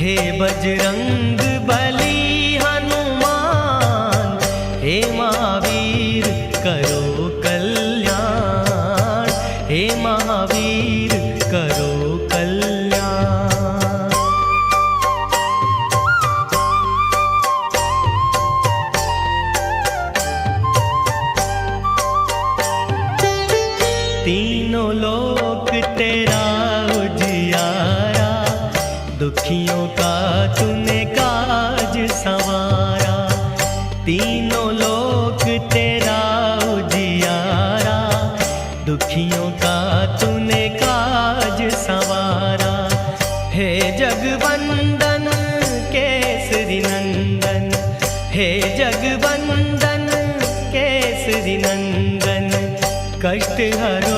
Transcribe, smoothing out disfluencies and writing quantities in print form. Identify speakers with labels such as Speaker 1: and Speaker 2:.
Speaker 1: हे बजरंग बली हनुमान, हे महावीर करो कल्याण, हे महावीर करो कल्याण। तीनों लोक तेरा उजियारा, दुखियों का तूने काज संवारा। तीनों लोक तेरा उजियारा, दुखियों का तूने काज संवारा। हे जगवंदन केसरी नंदन, हे जगवंदन केसरी नंदन, कष्ट हरो